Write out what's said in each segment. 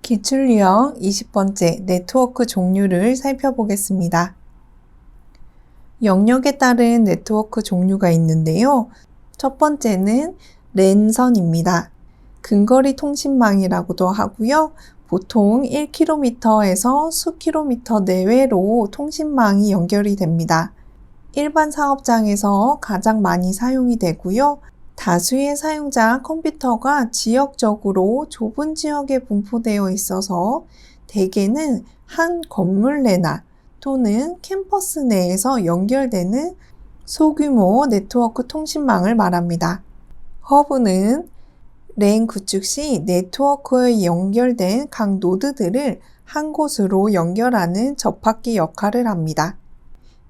기출유형 20번째 네트워크 종류를 살펴보겠습니다. 영역에 따른 네트워크 종류가 있는데요. 첫 번째는 랜선입니다. 근거리 통신망이라고도 하고요. 보통 1km에서 수km 내외로 통신망이 연결이 됩니다. 일반 사업장에서 가장 많이 사용이 되고요. 다수의 사용자 컴퓨터가 지역적으로 좁은 지역에 분포되어 있어서 대개는 한 건물 내나 또는 캠퍼스 내에서 연결되는 소규모 네트워크 통신망을 말합니다. 허브는 랜 구축 시 네트워크에 연결된 각 노드들을 한 곳으로 연결하는 접합기 역할을 합니다.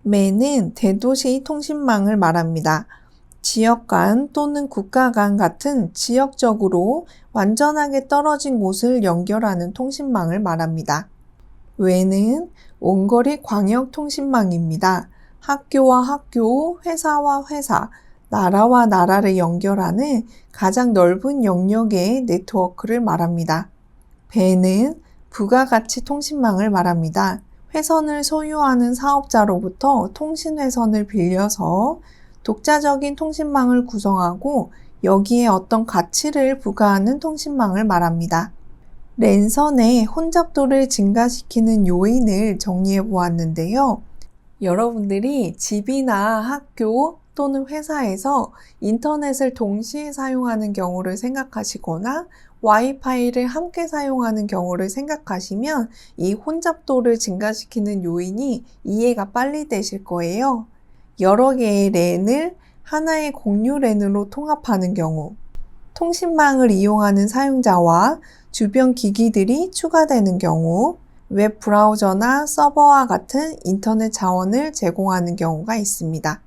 맨은 대도시 통신망을 말합니다. 지역 간 또는 국가 간 같은 지역적으로 완전하게 떨어진 곳을 연결하는 통신망을 말합니다. 웨는 원거리 광역 통신망입니다. 학교와 학교, 회사와 회사, 나라와 나라를 연결하는 가장 넓은 영역의 네트워크를 말합니다. 배는 부가가치 통신망을 말합니다. 회선을 소유하는 사업자로부터 통신회선을 빌려서 독자적인 통신망을 구성하고 여기에 어떤 가치를 부과하는 통신망을 말합니다. 랜선의 혼잡도를 증가시키는 요인을 정리해 보았는데요. 여러분들이 집이나 학교 또는 회사에서 인터넷을 동시에 사용하는 경우를 생각하시거나 와이파이를 함께 사용하는 경우를 생각하시면 이 혼잡도를 증가시키는 요인이 이해가 빨리 되실 거예요. 여러 개의 랜을 하나의 공유 랜으로 통합하는 경우, 통신망을 이용하는 사용자와 주변 기기들이 추가되는 경우, 웹 브라우저나 서버와 같은 인터넷 자원을 제공하는 경우가 있습니다.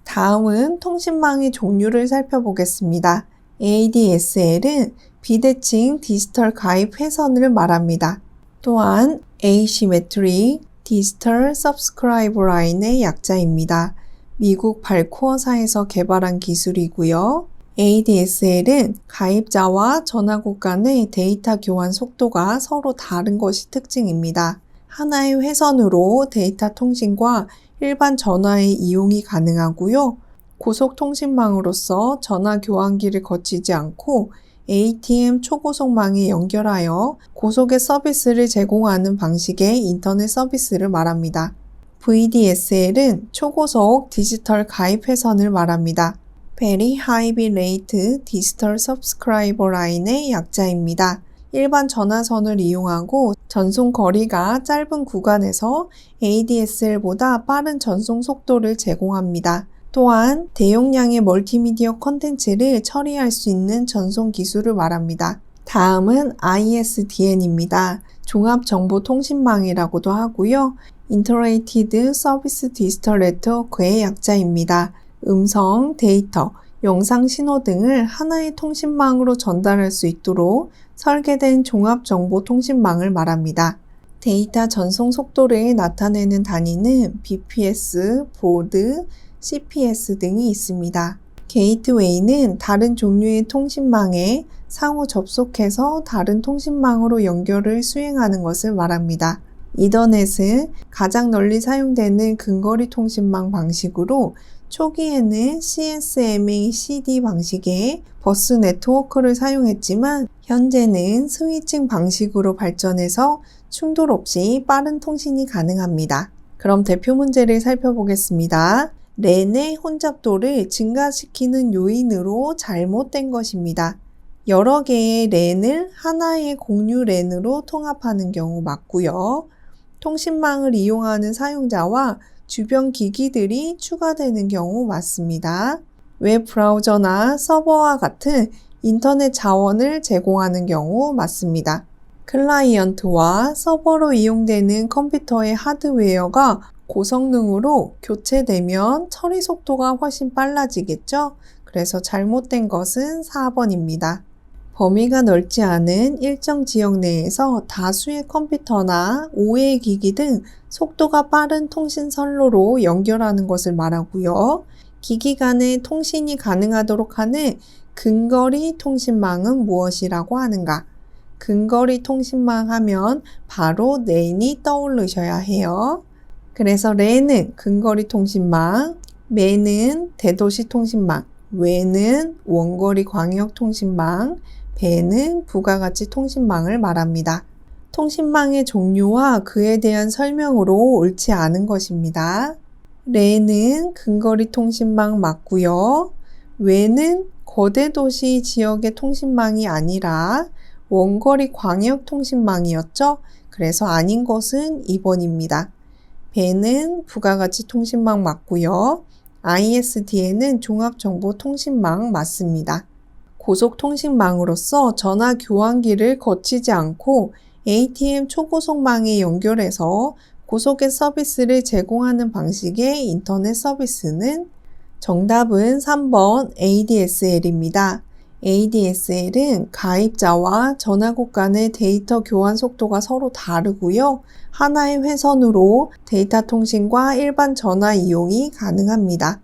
다음은 통신망의 종류를 살펴보겠습니다. ADSL은 비대칭 디지털 가입 회선을 말합니다. 또한 Asymmetric Digital Subscriber Line의 약자입니다. 미국 발코어사에서 개발한 기술이고요. ADSL은 가입자와 전화국 간의 데이터 교환 속도가 서로 다른 것이 특징입니다. 하나의 회선으로 데이터 통신과 일반 전화의 이용이 가능하고요. 고속통신망으로서 전화 교환기를 거치지 않고 ATM 초고속망에 연결하여 고속의 서비스를 제공하는 방식의 인터넷 서비스를 말합니다. VDSL은 초고속 디지털 가입 회선을 말합니다. Very High Bitrate Digital Subscriber Line의 약자입니다. 일반 전화선을 이용하고 전송 거리가 짧은 구간에서 ADSL보다 빠른 전송 속도를 제공합니다. 또한 대용량의 멀티미디어 콘텐츠를 처리할 수 있는 전송 기술을 말합니다. 다음은 ISDN입니다. 종합정보통신망이라고도 하고요. Integrated Service Digital Network의 약자입니다. 음성, 데이터, 영상 신호 등을 하나의 통신망으로 전달할 수 있도록 설계된 종합정보통신망을 말합니다. 데이터 전송 속도를 나타내는 단위는 bps, baud, cps 등이 있습니다. 게이트웨이는 다른 종류의 통신망에 상호 접속해서 다른 통신망으로 연결을 수행하는 것을 말합니다. 이더넷은 가장 널리 사용되는 근거리 통신망 방식으로 초기에는 CSMA CD 방식의 버스 네트워크를 사용했지만 현재는 스위칭 방식으로 발전해서 충돌 없이 빠른 통신이 가능합니다. 그럼 대표 문제를 살펴보겠습니다. 랜의 혼잡도를 증가시키는 요인으로 잘못된 것입니다. 여러 개의 랜을 하나의 공유 랜으로 통합하는 경우 맞고요. 통신망을 이용하는 사용자와 주변 기기들이 추가되는 경우 맞습니다. 웹 브라우저나 서버와 같은 인터넷 자원을 제공하는 경우 맞습니다. 클라이언트와 서버로 이용되는 컴퓨터의 하드웨어가 고성능으로 교체되면 처리 속도가 훨씬 빨라지겠죠? 그래서 잘못된 것은 4번입니다. 범위가 넓지 않은 일정 지역 내에서 다수의 컴퓨터나 5의 기기 등 속도가 빠른 통신 선로로 연결하는 것을 말하고요. 기기 간의 통신이 가능하도록 하는 근거리 통신망은 무엇이라고 하는가? 근거리 통신망 하면 바로 랜이 떠오르셔야 해요. 그래서 랜은 근거리 통신망, 맨은 대도시 통신망, 웨는 원거리 광역 통신망, 배는 부가가치 통신망을 말합니다. 통신망의 종류와 그에 대한 설명으로 옳지 않은 것입니다. 랜은 근거리 통신망 맞고요. 웨는 거대 도시 지역의 통신망이 아니라 원거리 광역 통신망이었죠. 그래서 아닌 것은 2번입니다. 배는 부가가치 통신망 맞고요. ISDN은 종합정보통신망 맞습니다. 고속통신망으로서 전화 교환기를 거치지 않고 ATM 초고속망에 연결해서 고속의 서비스를 제공하는 방식의 인터넷 서비스는 정답은 3번 ADSL입니다. ADSL은 가입자와 전화국 간의 데이터 교환 속도가 서로 다르고요. 하나의 회선으로 데이터 통신과 일반 전화 이용이 가능합니다.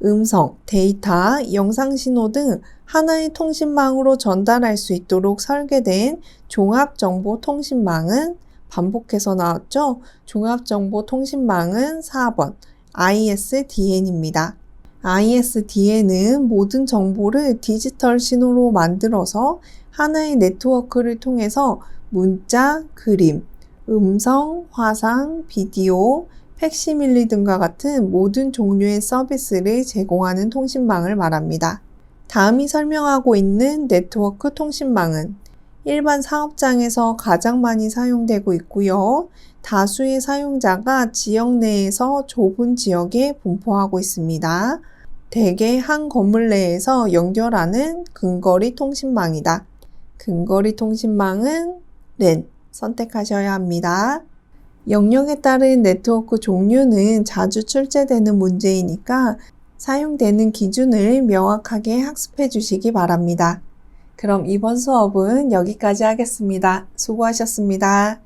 음성, 데이터, 영상 신호 등 하나의 통신망으로 전달할 수 있도록 설계된 종합정보통신망은 반복해서 나왔죠? 종합정보통신망은 4번 ISDN입니다. ISDN은 모든 정보를 디지털 신호로 만들어서 하나의 네트워크를 통해서 문자, 그림, 음성, 화상, 비디오, 팩시밀리 등과 같은 모든 종류의 서비스를 제공하는 통신망을 말합니다. 다음이 설명하고 있는 네트워크 통신망은 일반 사업장에서 가장 많이 사용되고 있고요. 다수의 사용자가 지역 내에서 좁은 지역에 분포하고 있습니다. 대개 한 건물 내에서 연결하는 근거리 통신망이다. 근거리 통신망은 랜 선택하셔야 합니다. 영역에 따른 네트워크 종류는 자주 출제되는 문제이니까 사용되는 기준을 명확하게 학습해 주시기 바랍니다. 그럼 이번 수업은 여기까지 하겠습니다. 수고하셨습니다.